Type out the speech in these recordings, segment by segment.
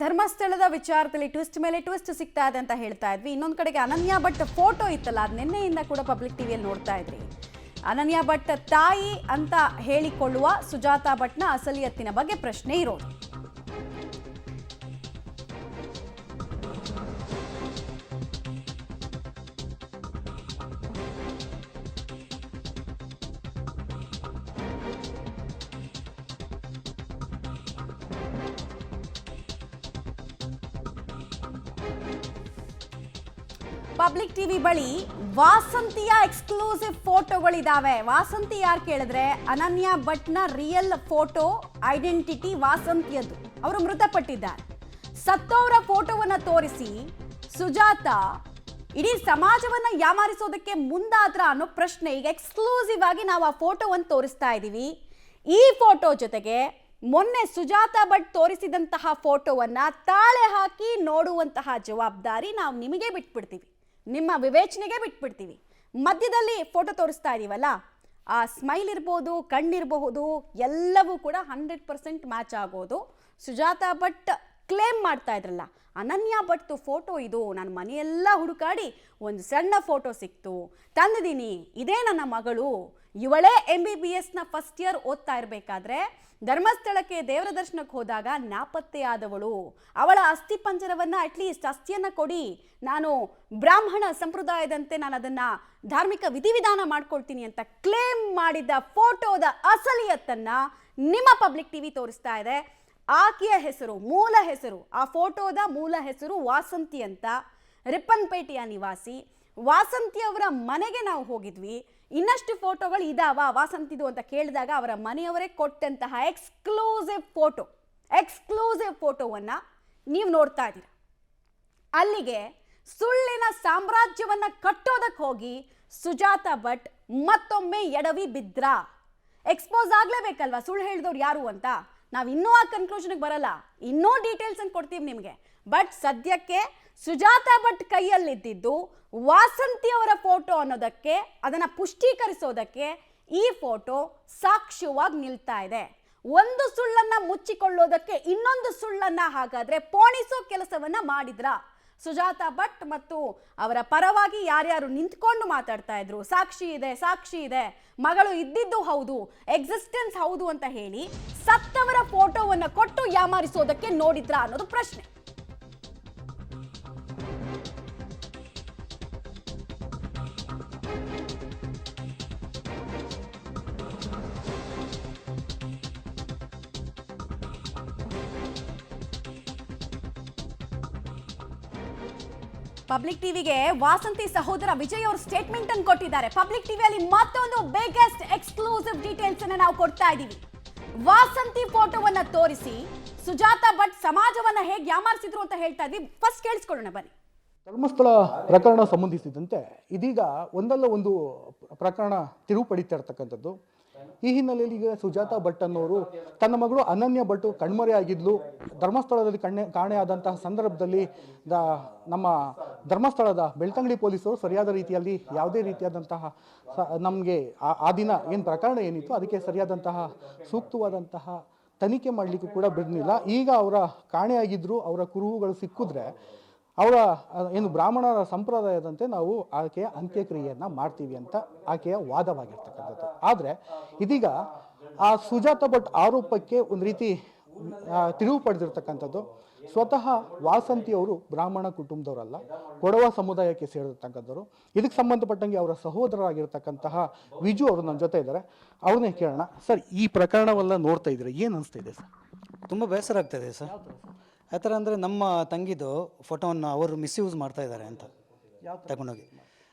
ಧರ್ಮಸ್ಥಳದ ವಿಚಾರದಲ್ಲಿ ಟ್ವಿಸ್ಟ್ ಮೇಲೆ ಟ್ವಿಸ್ಟ್ ಸಿಗ್ತಾ ಇದೆ ಅಂತ ಹೇಳ್ತಾ ಇದ್ವಿ. ಇನ್ನೊಂದು ಕಡೆಗೆ ಅನನ್ಯ ಭಟ್ ಫೋಟೋ ಇತ್ತಲ್ಲ, ಅದು ನಿನ್ನೆಯಿಂದ ಕೂಡ ಪಬ್ಲಿಕ್ ಟಿವಿಯಲ್ಲಿ ನೋಡ್ತಾ ಇದ್ರಿ. ಅನನ್ಯ ಭಟ್ ತಾಯಿ ಅಂತ ಹೇಳಿಕೊಳ್ಳುವ ಸುಜಾತಾ ಭಟ್ನ ಅಸಲಿಯತ್ತಿನ ಬಗ್ಗೆ ಪ್ರಶ್ನೆ ಇರೋದು. ಪಬ್ಲಿಕ್ ಟಿವಿ ಬಳಿ ವಾಸಂತಿಯ ಎಕ್ಸ್ಕ್ಲೂಸಿವ್ ಫೋಟೋಗಳಿದಾವೆ. ವಾಸಂತಿ ಯಾರು ಕೇಳಿದ್ರೆ ಅನನ್ಯ ಭಟ್ನ ರಿಯಲ್ ಫೋಟೋ ಐಡೆಂಟಿಟಿ ವಾಸಂತಿಯದ್ದು. ಅವರು ಮೃತಪಟ್ಟಿದ್ದಾರೆ. ಸತ್ತವರ ಫೋಟೋವನ್ನ ತೋರಿಸಿ ಸುಜಾತಾ ಇಡೀ ಸಮಾಜವನ್ನ ಯಾಮಾರಿಸೋದಕ್ಕೆ ಮುಂದಾದ್ರ ಅನ್ನೋ ಪ್ರಶ್ನೆ ಈಗ ಎಕ್ಸ್ಕ್ಲೂಸಿವ್ ಆಗಿ ನಾವು ಆ ಫೋಟೋವನ್ನು ತೋರಿಸ್ತಾ ಇದ್ದೀವಿ. ಈ ಫೋಟೋ ಜೊತೆಗೆ ಮೊನ್ನೆ ಸುಜಾತಾ ಭಟ್ ತೋರಿಸಿದಂತಹ ಫೋಟೋವನ್ನ ತಾಳೆ ಹಾಕಿ ನೋಡುವಂತಹ ಜವಾಬ್ದಾರಿ ನಾವು ನಿಮಗೆ ಬಿಟ್ಬಿಡ್ತೀವಿ, ನಿಮ್ಮ ವಿವೇಚನೆಗೆ ಬಿಟ್ಬಿಡ್ತೀವಿ. ಮಧ್ಯದಲ್ಲಿ ಫೋಟೋ ತೋರಿಸ್ತಾ ಇದೀವಲ್ಲ, ಆ ಸ್ಮೈಲ್ ಇರ್ಬೋದು, ಕಣ್ಣಿರಬಹುದು, ಎಲ್ಲವೂ ಕೂಡ 100% ಮ್ಯಾಚ್ ಆಗೋದು. ಸುಜಾತಾ ಭಟ್ ಕ್ಲೇಮ್ ಮಾಡ್ತಾ ಇದ್ರಲ್ಲ, ಅನನ್ಯ ಭಟ್ದು ಫೋಟೋ ಇದು, ನಾನು ಮನೆಯೆಲ್ಲ ಹುಡುಕಾಡಿ ಒಂದು ಸಣ್ಣ ಫೋಟೋ ಸಿಕ್ತು, ತಂದಿದ್ದೀನಿ, ಇದೇ ನನ್ನ ಮಗಳು, ಇವಳೇ MBBSನ ಫಸ್ಟ್ ಇಯರ್ ಓದ್ತಾ ಇರಬೇಕಾದ್ರೆ ಧರ್ಮಸ್ಥಳಕ್ಕೆ ದೇವರ ದರ್ಶನಕ್ಕೆ ಹೋದಾಗ ನಾಪತ್ತೆಯಾದವಳು, ಅವಳ ಅಸ್ಥಿ ಪಂಜರವನ್ನ ಅಟ್ಲೀಸ್ಟ್ ಅಸ್ಥಿಯನ್ನ ಕೊಡಿ, ನಾನು ಬ್ರಾಹ್ಮಣ ಸಂಪ್ರದಾಯದಂತೆ ನಾನು ಅದನ್ನ ಧಾರ್ಮಿಕ ವಿಧಿವಿಧಾನ ಮಾಡ್ಕೊಳ್ತೀನಿ ಅಂತ ಕ್ಲೇಮ್ ಮಾಡಿದ ಫೋಟೋದ ಅಸಲಿಯತ್ತನ್ನ ನಿಮ್ಮ ಪಬ್ಲಿಕ್ ಟಿವಿ ತೋರಿಸ್ತಾ ಇದೆ. ಆಕೆಯ ಹೆಸರು, ಮೂಲ ಹೆಸರು, ಆ ಫೋಟೋದ ಮೂಲ ಹೆಸರು ವಾಸಂತಿ ಅಂತ, ರಿಪ್ಪನ್ಪೇಟೆಯ ನಿವಾಸಿ. ವಾಸಂತಿ ಅವರ ಮನೆಗೆ ನಾವು ಹೋಗಿದ್ವಿ. ಇನ್ನಷ್ಟು ಫೋಟೋಗಳು ಇದಾವ ವಾಸಂತಿದು ಅಂತ ಕೇಳಿದಾಗ ಅವರ ಮನೆಯವರೇ ಕೊಟ್ಟಂತಹ ಎಕ್ಸ್ಕ್ಲೂಸಿವ್ ಫೋಟೋವನ್ನ ನೀವು ನೋಡ್ತಾ ಇದ್ದೀರ. ಅಲ್ಲಿಗೆ ಸುಳ್ಳಿನ ಸಾಮ್ರಾಜ್ಯವನ್ನ ಕಟ್ಟೋದಕ್ಕೆ ಹೋಗಿ ಸುಜಾತಾ ಭಟ್ ಮತ್ತೊಮ್ಮೆ ಎಡವಿ ಬಿದ್ರ. ಎಕ್ಸ್ಪೋಸ್ ಆಗ್ಲೇಬೇಕಲ್ವಾ ಸುಳ್ಳು ಹೇಳಿದವ್ರು ಯಾರು ಅಂತ. ನಾವು ಇನ್ನೂ ಆ ಕನ್ಕ್ಲೂಷನ್ಗೆ ಬರಲ್ಲ, ಇನ್ನೂ ಡೀಟೇಲ್ಸ್ ಅನ್ನು ಕೊಡ್ತೀವಿ ನಿಮಗೆ. ಬಟ್ ಸದ್ಯಕ್ಕೆ ಸುಜಾತಾ ಭಟ್ ಕೈಯಲ್ಲಿದ್ದಿದ್ದು ವಾಸಂತಿ ಅವರ ಫೋಟೋ ಅನ್ನೋದಕ್ಕೆ, ಅದನ್ನ ಪುಷ್ಟೀಕರಿಸೋದಕ್ಕೆ ಈ ಫೋಟೋ ಸಾಕ್ಷ್ಯವಾಗಿ ನಿಲ್ತಾ ಇದೆ. ಒಂದು ಸುಳ್ಳನ್ನ ಮುಚ್ಚಿಕೊಳ್ಳೋದಕ್ಕೆ ಇನ್ನೊಂದು ಸುಳ್ಳನ್ನ ಹಾಗಾದ್ರೆ ಪೋಣಿಸೋ ಕೆಲಸವನ್ನ ಮಾಡಿದ್ರ ಸುಜಾತಾ ಭಟ್ ಮತ್ತು ಅವರ ಪರವಾಗಿ ಯಾರ್ಯಾರು ನಿಂತ್ಕೊಂಡು ಮಾತಾಡ್ತಾ ಇದ್ರು, ಸಾಕ್ಷಿ ಇದೆ, ಮಗಳು ಇದ್ದಿದ್ದು ಹೌದು, ಎಕ್ಸಿಸ್ಟೆನ್ಸ್ ಹೌದು ಅಂತ ಹೇಳಿ ಸತ್ತವರ ಫೋಟೋವನ್ನ ಕೊಟ್ಟು ಯಾಮಾರಿಸೋದಕ್ಕೆ ನೋಡಿದ್ರ ಅನ್ನೋದು ಪ್ರಶ್ನೆ. ಪಬ್ಲಿಕ್ ಟಿವಿಗೆ ವಾಸಂತಿ ಸಹೋದರ ವಿಜಯ್ ಅವರು ಸ್ಟೇಟ್ಮೆಂಟ್ ಅನ್ನು ಕೊಟ್ಟಿದ್ದಾರೆ. ಪಬ್ಲಿಕ್ ಟಿವಿಯಲ್ಲಿ ಮತ್ತೊಂದು ಬಿಗ್ಗೆಸ್ಟ್ ಎಕ್ಸ್ಕ್ಲೂಸಿವ್ ಡೀಟೇಲ್ಸ್ ಅನ್ನು ನಾವು ಕೊಡ್ತಾ ಇದ್ದೀವಿ. ವಾಸಂತಿ ಫೋಟೋವನ್ನ ತೋರಿಸಿ ಸುಜಾತಾ ಭಟ್ ಸಮಾಜವನ್ನ ಹೇಗೆ ಯಾಮಾರಿಸಿದ್ರು ಅಂತ ಹೇಳ್ತಾ ಇದ್ವಿ. ಫಸ್ಟ್ ಕೇಳಿಸ್ಕೊಳ್ಳೋಣ ಬನ್ನಿ. ಧರ್ಮಸ್ಥಳ ಪ್ರಕರಣ ಸಂಬಂಧಿಸಿದಂತೆ ಇದೀಗ ಒಂದಲ್ಲ ಒಂದು ಪ್ರಕರಣ ತಿರುವು ಪಡಿತಾ ಇರ್ತಕ್ಕಂಥದ್ದು. ಈ ಹಿನ್ನೆಲೆಯಲ್ಲಿ ಈಗ ಸುಜಾತಾ ಭಟ್ ಅನ್ನೋರು ತನ್ನ ಮಗಳು ಅನನ್ಯ ಭಟ್ ಕಣ್ಮರೆಯಾಗಿದ್ಲು, ಧರ್ಮಸ್ಥಳದಲ್ಲಿ ಕಾಣೆಯಾದಂತಹ ಸಂದರ್ಭದಲ್ಲಿ ನಮ್ಮ ಧರ್ಮಸ್ಥಳದ ಬೆಳ್ತಂಗಡಿ ಪೊಲೀಸರು ಸರಿಯಾದ ರೀತಿಯಲ್ಲಿ ಯಾವುದೇ ರೀತಿಯಾದಂತಹ ನಮಗೆ ಆ ದಿನ ಏನು ಪ್ರಕರಣ ಏನಿತ್ತು ಅದಕ್ಕೆ ಸರಿಯಾದಂತಹ ಸೂಕ್ತವಾದಂತಹ ತನಿಖೆ ಮಾಡಲಿಕ್ಕೂ ಕೂಡ ಬಿಡಲಿಲ್ಲ. ಈಗ ಅವರ ಕಾಣೆಯಾಗಿದ್ರು, ಅವರ ಕುರುಹುಗಳು ಸಿಕ್ಕಿದ್ರೆ ಅವರ ಏನು ಬ್ರಾಹ್ಮಣರ ಸಂಪ್ರದಾಯದಂತೆ ನಾವು ಆಕೆಯ ಅಂತ್ಯಕ್ರಿಯೆಯನ್ನು ಮಾಡ್ತೀವಿ ಅಂತ ಆಕೆಯ ವಾದವಾಗಿರ್ತಕ್ಕಂಥದ್ದು. ಆದರೆ ಇದೀಗ ಆ ಸುಜಾತಾ ಭಟ್ ಆರೋಪಕ್ಕೆ ಒಂದು ರೀತಿ ತಿರುವು ಪಡೆದಿರ್ತಕ್ಕಂಥದ್ದು. ಸ್ವತಃ ವಾಸಂತಿಯವರು ಬ್ರಾಹ್ಮಣ ಕುಟುಂಬದವರಲ್ಲ, ಕೊಡವ ಸಮುದಾಯಕ್ಕೆ ಸೇರಿರ್ತಕ್ಕಂಥವ್ರು. ಇದಕ್ಕೆ ಸಂಬಂಧಪಟ್ಟಂಗೆ ಅವರ ಸಹೋದರರಾಗಿರ್ತಕ್ಕಂತಹ ವಿಜು ಅವರು ನನ್ನ ಜೊತೆ ಇದ್ದಾರೆ, ಅವ್ರನ್ನೇ ಕೇಳೋಣ. ಸರ್, ಈ ಪ್ರಕರಣವೆಲ್ಲ ನೋಡ್ತಾ ಇದ್ರೆ ಏನು ಅನಿಸ್ತಾ ಇದೆ ಸರ್? ತುಂಬ ಬೇಸರ ಆಗ್ತಾಯಿದೆ ಸರ್. ಆ ಥರ ಅಂದರೆ ನಮ್ಮ ತಂಗಿದು ಫೋಟೋವನ್ನು ಅವರು ಮಿಸ್ಯೂಸ್ ಮಾಡ್ತಾ ಇದ್ದಾರೆ ಅಂತ ತಗೊಂಡೋಗಿ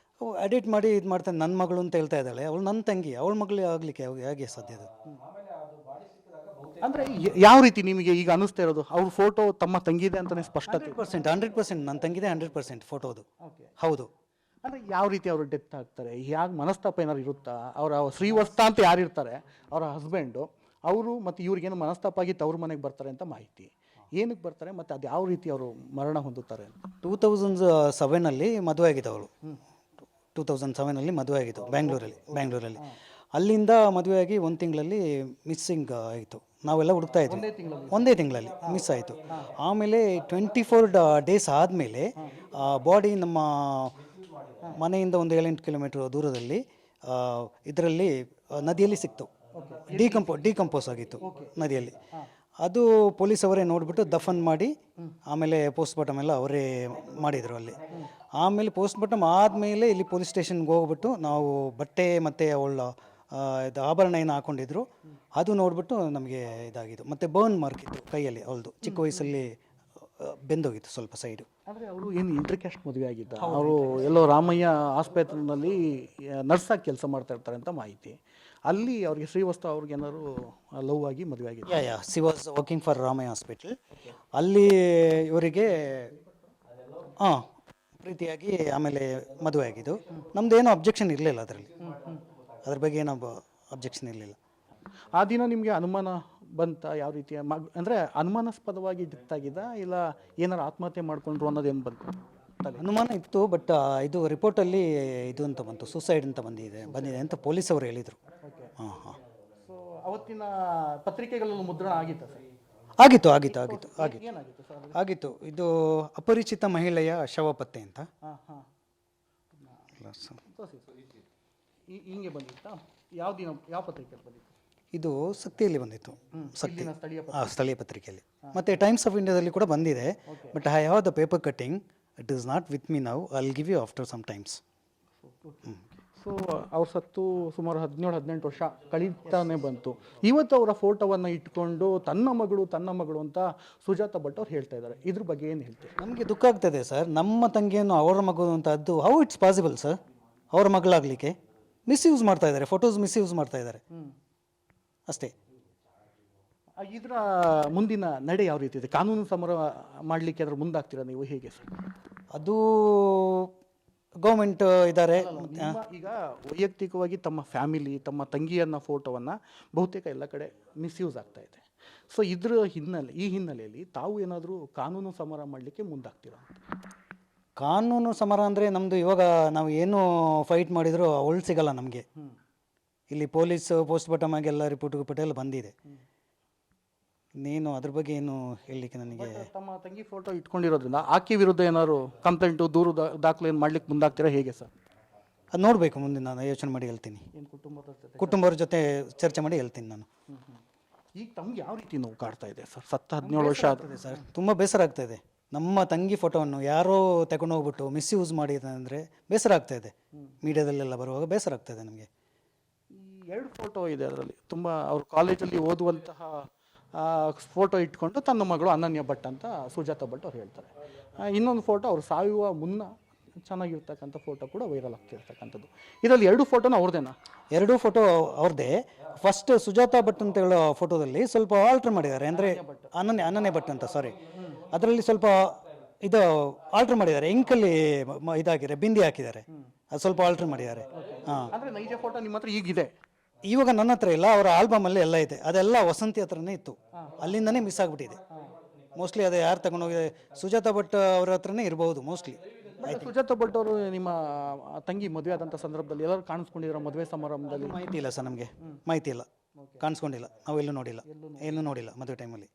ಎಡಿಟ್ ಮಾಡಿ ಇದು ಮಾಡ್ತಾನೆ. ನನ್ನ ಮಗಳು ಅಂತ ಹೇಳ್ತಾ ಇದ್ದಾಳೆ, ಅವಳು ನನ್ನ ತಂಗಿ, ಅವಳ ಮಗಳು ಆಗಲಿಕ್ಕೆ ಹೇಗೆ ಸಾಧ್ಯ? ಅದು ಅಂದರೆ ಯಾವ ರೀತಿ ನಿಮಗೆ ಈಗ ಅನಿಸ್ತಾ ಇರೋದು? ಅವ್ರ ಫೋಟೋ ತಮ್ಮ ತಂಗಿದೆ ಅಂತಲೇ ಸ್ಪಷ್ಟ? 100% ನನ್ನ ತಂಗಿದೆ, 100% ಫೋಟೋದು ಹೌದು. ಅಂದರೆ ಯಾವ ರೀತಿ ಅವರು ಡೆತ್ ಆಗ್ತಾರೆ, ಹೇಗೆ ಮನಸ್ತಾಪ ಏನಾರು ಇರುತ್ತಾ? ಅವರ ಶ್ರೀವಸ್ತ ಅಂತ ಯಾರಿರ್ತಾರೆ ಅವರ ಹಸ್ಬೆಂಡು, ಅವರು ಮತ್ತು ಇವ್ರಿಗೇನು ಮನಸ್ತಾಪ ಆಗಿ ತವ್ರ ಮನೆಗೆ ಬರ್ತಾರೆ ಅಂತ ಮಾಹಿತಿ. ಏನಕ್ಕೆ ಬರ್ತಾರೆ ಮತ್ತು ಅದು ಯಾವ ರೀತಿ ಅವರು ಮರಣ ಹೊಂದುತ್ತಾರೆ? 2007 ಮದುವೆ ಆಗಿದ್ದು ಅವಳು. 2007 ಮದುವೆ ಆಗಿದ್ದು ಬ್ಯಾಂಗ್ಳೂರಲ್ಲಿ. ಅಲ್ಲಿಂದ ಮದುವೆಯಾಗಿ 1 ತಿಂಗಳಲ್ಲಿ ಮಿಸ್ಸಿಂಗ್ ಆಯಿತು. ನಾವೆಲ್ಲ ಹುಡುಕ್ತಾ ಇದ್ವಿ ಒಂದೇ ತಿಂಗಳಲ್ಲಿ ಮಿಸ್ ಆಯಿತು. ಆಮೇಲೆ 24 ಡೇಸ್ ಆದಮೇಲೆ ಬಾಡಿ ನಮ್ಮ ಮನೆಯಿಂದ ಒಂದು 7-8 ಕಿಲೋಮೀಟ್ರ್ ದೂರದಲ್ಲಿ ಇದರಲ್ಲಿ ನದಿಯಲ್ಲಿ ಸಿಕ್ತು. ಡಿಕಂಪೋಸ್ ಆಗಿತ್ತು ನದಿಯಲ್ಲಿ. ಅದು ಪೊಲೀಸ್ ಅವರೇ ನೋಡಿಬಿಟ್ಟು ದಫನ್ ಮಾಡಿ ಆಮೇಲೆ ಪೋಸ್ಟ್ಮಾರ್ಟಮ್ ಎಲ್ಲ ಅವರೇ ಮಾಡಿದರು ಅಲ್ಲಿ. ಆಮೇಲೆ ಪೋಸ್ಟ್ಮಾರ್ಟಮ್ ಆದಮೇಲೆ ಇಲ್ಲಿ ಪೊಲೀಸ್ ಸ್ಟೇಷನ್ಗೆ ಹೋಗ್ಬಿಟ್ಟು ನಾವು ಬಟ್ಟೆ ಮತ್ತು ಅವಳ ಇದು ಆಭರಣ ಏನು ಹಾಕ್ಕೊಂಡಿದ್ರು ಅದು ನೋಡಿಬಿಟ್ಟು ನಮಗೆ ಇದಾಗಿದ್ದು. ಮತ್ತು ಬರ್ನ್ ಮಾರ್ಕ್ ಇತ್ತು ಕೈಯಲ್ಲಿ ಅವಳದು, ಚಿಕ್ಕ ವಯಸ್ಸಲ್ಲಿ ಬೆಂದೋಗಿತ್ತು ಸ್ವಲ್ಪ ಸೈಡು. ಅಂದರೆ ಅವರು ಏನು ಇಂಟರ್ಕ್ಯಾಸ್ಟ್ ಮದುವೆ ಆಗಿದ್ದ, ಅವರು ಎಲ್ಲೋ ರಾಮಯ್ಯ ಆಸ್ಪತ್ರೆಯಲ್ಲಿ ನರ್ಸಾಗಿ ಕೆಲಸ ಮಾಡ್ತಾ ಇರ್ತಾರೆ ಅಂತ ಮಾಹಿತಿ. ಅಲ್ಲಿ ಅವ್ರಿಗೆ ಶ್ರೀವಸ್ತು ಅವ್ರಿಗೆ ಏನಾದ್ರು ಲವ್ ಆಗಿ ಮದುವೆ ಆಗಿದೆ. C was working for Ramaiah hospital. ಅಲ್ಲಿ ಇವರಿಗೆ ಪ್ರೀತಿಯಾಗಿ ಆಮೇಲೆ ಮದುವೆ ಆಗಿದ್ದು. ನಮ್ದು ಏನೋ ಅಬ್ಜೆಕ್ಷನ್ ಇರಲಿಲ್ಲ ಅದರಲ್ಲಿ, ಅದ್ರ ಬಗ್ಗೆ ಏನೋ ಅಬ್ಜೆಕ್ಷನ್ ಇರಲಿಲ್ಲ. ಆ ದಿನ ನಿಮಗೆ ಅನುಮಾನ ಬಂತ? ಯಾವ ರೀತಿಯ ಅಂದರೆ ಅನುಮಾನಾಸ್ಪದವಾಗಿ ದಿತ್ತಾಗಿದ್ದ, ಇಲ್ಲ ಏನಾರು ಆತ್ಮಹತ್ಯೆ ಮಾಡ್ಕೊಂಡ್ರು ಅನ್ನೋದೇನು ಬಂತು? ಅನುಮಾನ ಇತ್ತು, ಬಟ್ ಇದು ರಿಪೋರ್ಟಲ್ಲಿ ಇದು ಅಂತ ಬಂತು, ಸೂಸೈಡ್ ಅಂತ ಬಂದಿದೆ ಅಂತ ಪೊಲೀಸ್ ಅವರು ಹೇಳಿದರು. ಸೊ ಅವತ್ತಿನ ಪತ್ರಿಕೆಗಳಲ್ಲಿ ಮುದ್ರಣ ಆಗಿತ್ತು ಸರ್? ಆಗಿತ್ತು. ಏನಾಗಿತ್ತು ಸರ್? ಆಗಿತ್ತು. ಇದು ಅಪರಿಚಿತ ಮಹಿಳೆಯ ಶವ ಪತ್ತೆ ಅಂತ. ಹಿಂಗೆ ಬಂದಿತ್ತಾ? ಯಾವ ದಿನ, ಯಾವ ಪತ್ರಿಕೆಯಲ್ಲಿ ಬಂದಿತ್ತು? ಇದು ಶಕ್ತಿಯಲ್ಲಿ ಬಂದಿತ್ತು. ಶಕ್ತಿ ಸ್ಥಳೀಯ ಪತ್ರಿಕೆಯಲ್ಲಿ. ಮತ್ತು ಟೈಮ್ಸ್ ಆಫ್ ಇಂಡಿಯಾದಲ್ಲಿ ಕೂಡ ಬಂದಿದೆ. But I have the paper cutting. It is not with me now. I will give you after some times. So ಅವ್ರು ಸತ್ತು ಸುಮಾರು 17-18 ವರ್ಷ ಕಳೀತಾನೆ ಬಂತು. ಇವತ್ತು ಅವರ ಫೋಟೋವನ್ನು ಇಟ್ಕೊಂಡು ತನ್ನ ಮಗಳು ಅಂತ ಸುಜಾತಾ ಭಟ್ ಅವ್ರು ಹೇಳ್ತಾ ಇದ್ದಾರೆ. ಇದ್ರ ಬಗ್ಗೆ ಏನು ಹೇಳ್ತೀವಿ? ನಮಗೆ ದುಃಖ ಆಗ್ತದೆ ಸರ್. ನಮ್ಮ ತಂಗಿಯನ್ನು ಅವರ ಮಗು ಅಂತ ಅದು ಹೌ ಇಟ್ಸ್ ಪಾಸಿಬಲ್ ಸರ್? ಅವರ ಮಗಳಾಗಲಿಕ್ಕೆ ಮಿಸ್ಯೂಸ್ ಮಾಡ್ತಾ ಇದ್ದಾರೆ, ಫೋಟೋಸ್ ಮಿಸ್ಯೂಸ್ ಮಾಡ್ತಾ ಇದ್ದಾರೆ ಅಷ್ಟೇ. ಇದರ ಮುಂದಿನ ನಡೆ ಯಾವ ರೀತಿ ಇದೆ? ಕಾನೂನು ಸಮರ ಮಾಡಲಿಕ್ಕೆ ಅದ್ರ ಮುಂದಾಗ್ತೀರಾ ನೀವು, ಹೇಗೆ ಸರ್? ಅದು ಗೌರ್ಮೆಂಟ್ ಇದ್ದಾರೆ. ಈಗ ವೈಯಕ್ತಿಕವಾಗಿ ತಮ್ಮ ಫ್ಯಾಮಿಲಿ, ತಮ್ಮ ತಂಗಿಯನ್ನ ಫೋಟೋವನ್ನು ಬಹುತೇಕ ಎಲ್ಲ ಕಡೆ ಮಿಸ್ಯೂಸ್ ಆಗ್ತಾ ಇದೆ. ಸೊ ಈ ಹಿನ್ನೆಲೆಯಲ್ಲಿ ತಾವು ಏನಾದರೂ ಕಾನೂನು ಸಮರ ಮಾಡಲಿಕ್ಕೆ ಮುಂದಾಗ್ತೀರಾ? ಕಾನೂನು ಸಮರ ಅಂದರೆ ನಮ್ಮದು ಇವಾಗ ನಾವು ಏನು ಫೈಟ್ ಮಾಡಿದರೂ ಅವಳು ಸಿಗಲ್ಲ ನಮಗೆ. ಇಲ್ಲಿ ಪೊಲೀಸ್ ಪೋಸ್ಟ್ಮಾರ್ಟಮ್ ಆಗಿ ಎಲ್ಲ ರಿಪೋರ್ಟ್ ಎಲ್ಲ ಬಂದಿದೆ. ನೀನು ಅದ್ರ ಬಗ್ಗೆ ಏನು ಹೇಳಲಿಕ್ಕೆ ನನಗೆ. ತಮ್ಮ ತಂಗಿ ಫೋಟೋ ಇಟ್ಕೊಂಡಿರೋದ್ರಿಂದ ಆಕೆ ವಿರುದ್ಧ ಏನಾದ್ರು ಕಂಪ್ಲೇಂಟು, ದೂರು ದಾಖಲೆ ಏನು ಮಾಡ್ಲಿಕ್ಕೆ ಮುಂದಾಗ್ತೀರಾ, ಹೇಗೆ ಸರ್? ಅದು ನೋಡಬೇಕು, ಮುಂದೆ ನಾನು ಯೋಚನೆ ಮಾಡಿ ಹೇಳ್ತೀನಿ. ಕುಟುಂಬದ ಜೊತೆ ಚರ್ಚೆ ಮಾಡಿ ಹೇಳ್ತೀನಿ ನಾನು. ಈಗ ತಮ್ಗೆ ಯಾವ ರೀತಿ ನೋವು ಕಾಡ್ತಾ ಇದೆ ಸರ್? 17 ವರ್ಷ ಆಗ್ತದೆ ಸರ್. ತುಂಬ ಬೇಸರ ಆಗ್ತಾ ಇದೆ. ನಮ್ಮ ತಂಗಿ ಫೋಟೋವನ್ನು ಯಾರೋ ತಗೊಂಡು ಹೋಗ್ಬಿಟ್ಟು ಮಿಸ್ಯೂಸ್ ಮಾಡಿದೆ ಅಂದರೆ ಬೇಸರ ಆಗ್ತಾ ಇದೆ. ಮೀಡಿಯಾದಲ್ಲೆಲ್ಲ ಬರುವಾಗ ಬೇಸರ ಆಗ್ತಾ ಇದೆ ನಮಗೆ. ಈ 2 ಫೋಟೋ ಇದೆ ಅದರಲ್ಲಿ. ತುಂಬ ಅವ್ರು ಕಾಲೇಜಲ್ಲಿ ಓದುವಂತಹ ಫೋಟೋ ಇಟ್ಕೊಂಡು ತನ್ನ ಮಗಳು ಅನನ್ಯ ಭಟ್ ಅಂತ ಸುಜಾತಾ ಭಟ್ ಅವ್ರು ಹೇಳ್ತಾರೆ. ಇನ್ನೊಂದು ಫೋಟೋ ಅವ್ರು ಸಾಯುವ ಮುನ್ನ ಚೆನ್ನಾಗಿರ್ತಕ್ಕಂಥ ಫೋಟೋ ಕೂಡ ವೈರಲ್ ಆಗ್ತಿರ್ತಕ್ಕಂಥದ್ದು. ಇದರಲ್ಲಿ 2 ಫೋಟೋನ ಅವ್ರದ್ದೇನಾ? 2 ಫೋಟೋ ಅವ್ರದ್ದೇ. ಫಸ್ಟ್ ಸುಜಾತಾ ಭಟ್ ಅಂತ ಹೇಳೋ ಫೋಟೋದಲ್ಲಿ ಸ್ವಲ್ಪ ಆಲ್ಟ್ರ್ ಮಾಡಿದ್ದಾರೆ, ಅಂದರೆ ಅನನ್ಯ ಭಟ್ ಅಂತ, ಸಾರಿ, ಅದರಲ್ಲಿ ಸ್ವಲ್ಪ ಇದು ಆಲ್ಟ್ರ್ ಮಾಡಿದ್ದಾರೆ. ಎಂಕಲ್ಲಿ ಇದಾಕಿದ್ದಾರೆ, ಬಿಂದಿ ಹಾಕಿದ್ದಾರೆ, ಅದು ಸ್ವಲ್ಪ ಆಲ್ಟ್ರ್ ಮಾಡಿದ್ದಾರೆ. ಅಂದರೆ ನೈಜ ಫೋಟೋ ನಿಮ್ಮ ಹತ್ರ ಈಗಿದೆ? ಇವಾಗ ನನ್ನ ಹತ್ರ ಇಲ್ಲ, ಅವರ ಆಲ್ಬಮಲ್ಲಿ ಎಲ್ಲ ಇದೆ. ಅದೆಲ್ಲ ವಸಂತಿ ಹತ್ರನೇ ಇತ್ತು, ಅಲ್ಲಿಂದನೇ ಮಿಸ್ ಆಗಿಬಿಟ್ಟಿದೆ ಮೋಸ್ಟ್ಲಿ. ಅದು ಯಾರು ತಗೊಂಡೋಗಿದೆ, ಸುಜಾತಾ ಭಟ್ ಅವ್ರ ಹತ್ರನೇ ಇರಬಹುದು ಮೋಸ್ಟ್ಲಿ. ಸುಜಾತಾ ಭಟ್ ಅವರು ನಿಮ್ಮ ತಂಗಿ ಮದುವೆ ಆದಂಥ ಸಂದರ್ಭದಲ್ಲಿ ಎಲ್ಲರೂ ಕಾಣಿಸ್ಕೊಂಡಿರೋ ಮದುವೆ ಸಮಾರಂಭದಲ್ಲಿ? ಮಾಹಿತಿ ಇಲ್ಲ ಸರ್, ನಮಗೆ ಮಾಹಿತಿ ಇಲ್ಲ, ಕಾಣಿಸ್ಕೊಂಡಿಲ್ಲ, ನಾವು ಎಲ್ಲೂ ನೋಡಿಲ್ಲ ಮದುವೆ ಟೈಮಲ್ಲಿ.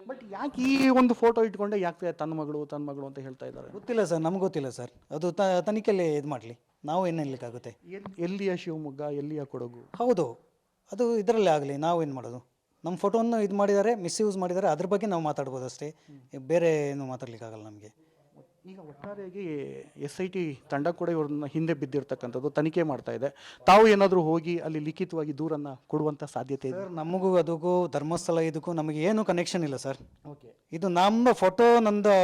ಬಟ್ ಯಾಕೆ ಈ ಒಂದು ಫೋಟೋ ಇಟ್ಕೊಂಡೆ ಯಾಕೆ ತನ್ನ ಮಗಳು ಅಂತ ಹೇಳ್ತಾ ಇದ್ದಾರೆ? ಗೊತ್ತಿಲ್ಲ ಸರ್, ನಮ್ಗೆ ಗೊತ್ತಿಲ್ಲ ಸರ್. ಅದು ತನಿಖೆಯಲ್ಲಿ ಇದು ಮಾಡಲಿ, ನಾವು ಏನು ಹೇಳಲಿಕ್ಕಾಗುತ್ತೆ. ಎಲ್ಲಿಯ ಶಿವಮೊಗ್ಗ, ಎಲ್ಲಿಯ ಕೊಡಗು? ಹೌದು, ಅದು ಇದರಲ್ಲೇ ಆಗಲಿ, ನಾವು ಏನು ಮಾಡೋದು? ನಮ್ಮ ಫೋಟೋವನ್ನು ಇದು ಮಾಡಿದ್ದಾರೆ, ಮಿಸ್ಯೂಸ್ ಮಾಡಿದ್ದಾರೆ, ಅದ್ರ ಬಗ್ಗೆ ನಾವು ಮಾತಾಡ್ಬೋದು ಅಷ್ಟೇ, ಬೇರೆ ಏನು ಮಾತಾಡ್ಲಿಕ್ಕಾಗಲ್ಲ ನಮಗೆ. ಈಗ ಒಟ್ಟಾರೆಯಾಗಿ SIT ತಂಡ ಕೂಡ ಇವ್ರನ್ನ ಹಿಂದೆ ಬಿದ್ದಿರ್ತಕ್ಕಂಥದ್ದು ತನಿಖೆ ಮಾಡ್ತಾ ಇದೆ. ತಾವು ಏನಾದರೂ ಹೋಗಿ ಅಲ್ಲಿ ಲಿಖಿತವಾಗಿ ದೂರನ್ನು ಕೊಡುವಂಥ ಸಾಧ್ಯತೆ ಇದೆ? ಸರ್, ನಮಗೂ ಅದಕ್ಕೂ ಧರ್ಮಸ್ಥಳ ಇದಕ್ಕೂ ನಮಗೆ ಏನು ಕನೆಕ್ಷನ್ ಇಲ್ಲ ಸರ್. ಇದು ನಮ್ಮ ಫೋಟೋ, ನಂದು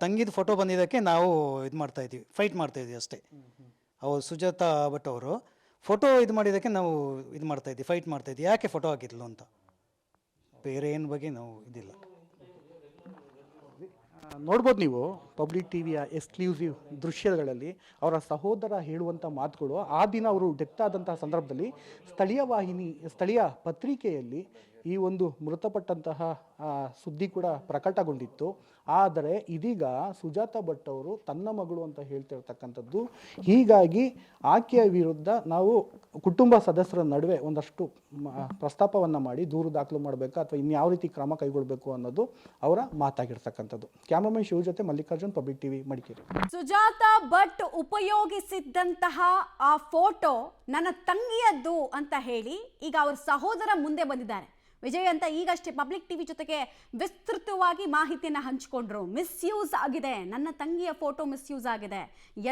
ತಂಗಿದ ಫೋಟೋ ಬಂದಿದ್ದಕ್ಕೆ ನಾವು ಇದು ಮಾಡ್ತಾ ಇದ್ದೀವಿ, ಫೈಟ್ ಮಾಡ್ತಾ ಇದ್ದೀವಿ ಅಷ್ಟೇ. ಅವರು ಸುಜಾತಾ ಭಟ್ ಅವರು ಫೋಟೋ ಇದು ಮಾಡಿದ್ದಕ್ಕೆ ನಾವು ಇದು ಮಾಡ್ತಾ ಇದ್ದೀವಿ, ಫೈಟ್ ಮಾಡ್ತಾ ಇದ್ದೀವಿ, ಯಾಕೆ ಫೋಟೋ ಹಾಕಿದ್ಲು ಅಂತ. ಬೇರೆ ಏನು ಬಗ್ಗೆ ನಾವು ಇದಿಲ್ಲ. ನೋಡ್ಬೋದು ನೀವು ಪಬ್ಲಿಕ್ ಟಿವಿಯ ಎಕ್ಸ್ಕ್ಲೂಸಿವ್ ದೃಶ್ಯಗಳಲ್ಲಿ ಅವರ ಸಹೋದರ ಹೇಳುವಂಥ ಮಾತುಗಳು. ಆ ದಿನ ಅವರು ಡೆತ್ ಆದಂತಹ ಸಂದರ್ಭದಲ್ಲಿ ಸ್ಥಳೀಯ ಪತ್ರಿಕೆಯಲ್ಲಿ ಈ ಒಂದು ಮೃತಪಟ್ಟಂತಹ ಸುದ್ದಿ ಕೂಡ ಪ್ರಕಟಗೊಂಡಿತ್ತು. ಆದರೆ ಇದೀಗ ಸುಜಾತ ಭಟ್ ಅವರು ತನ್ನ ಮಗಳು ಅಂತ ಹೇಳ್ತಿರ್ತಕ್ಕಂಥದ್ದು. ಹೀಗಾಗಿ ಆಕೆಯ ವಿರುದ್ಧ ನಾವು ಕುಟುಂಬ ಸದಸ್ಯರ ನಡುವೆ ಒಂದಷ್ಟು ಪ್ರಸ್ತಾಪವನ್ನು ಮಾಡಿ ದೂರು ದಾಖಲು ಮಾಡಬೇಕಾ ಅಥವಾ ಇನ್ಯಾವ ರೀತಿ ಕ್ರಮ ಕೈಗೊಳ್ಳಬೇಕು ಅನ್ನೋದು ಅವರ ಮಾತಾಗಿರ್ತಕ್ಕಂಥದ್ದು. ಕ್ಯಾಮರಾಮನ್ ಶಿವ ಜೊತೆ ಮಲ್ಲಿಕಾರ್ಜುನ್, ಪಬ್ಲಿಕ್ ಟಿವಿ, ಮಡಿಕೇರಿ. ಸುಜಾತ ಭಟ್ ಉಪಯೋಗಿಸಿದ್ದಂತಹ ಆ ಫೋಟೋ ನನ್ನ ತಂಗಿಯದ್ದು ಅಂತ ಹೇಳಿ ಈಗ ಅವ್ರ ಸಹೋದರ ಮುಂದೆ ಬಂದಿದ್ದಾರೆ. ವಿಜಯ್ ಅಂತ ಈಗಷ್ಟೇ ಪಬ್ಲಿಕ್ ಟಿವಿ ಜೊತೆಗೆ ವಿಸ್ತೃತವಾಗಿ ಮಾಹಿತಿಯನ್ನು ಹಂಚಿಕೊಂಡ್ರು. ಮಿಸ್ಯೂಸ್ ಆಗಿದೆ, ನನ್ನ ತಂಗಿಯ ಫೋಟೋ ಮಿಸ್ಯೂಸ್ ಆಗಿದೆ.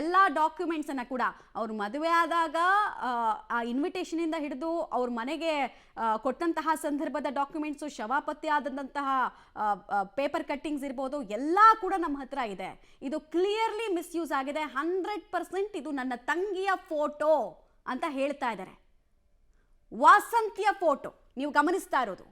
ಎಲ್ಲ ಡಾಕ್ಯುಮೆಂಟ್ಸನ್ನು ಕೂಡ ಅವ್ರು ಮದುವೆ ಆದಾಗ ಆ ಇನ್ವಿಟೇಷನಿಂದ ಹಿಡಿದು ಅವ್ರ ಮನೆಗೆ ಕೊಟ್ಟಂತಹ ಸಂದರ್ಭದ ಡಾಕ್ಯುಮೆಂಟ್ಸು, ಶವ ಪತ್ತೆ ಆದಂತಹ ಪೇಪರ್ ಕಟ್ಟಿಂಗ್ಸ್ ಇರ್ಬೋದು, ಎಲ್ಲ ಕೂಡ ನಮ್ಮ ಹತ್ರ ಇದೆ. ಇದು ಕ್ಲಿಯರ್ಲಿ ಮಿಸ್ಯೂಸ್ ಆಗಿದೆ. 100% ಇದು ನನ್ನ ತಂಗಿಯ ಫೋಟೋ ಅಂತ ಹೇಳ್ತಾ ಇದ್ದಾರೆ. ವಾಸಂತಿಯ ಫೋಟೋ ನೀವು ಗಮನಿಸ್ತಾ ಇರೋದು.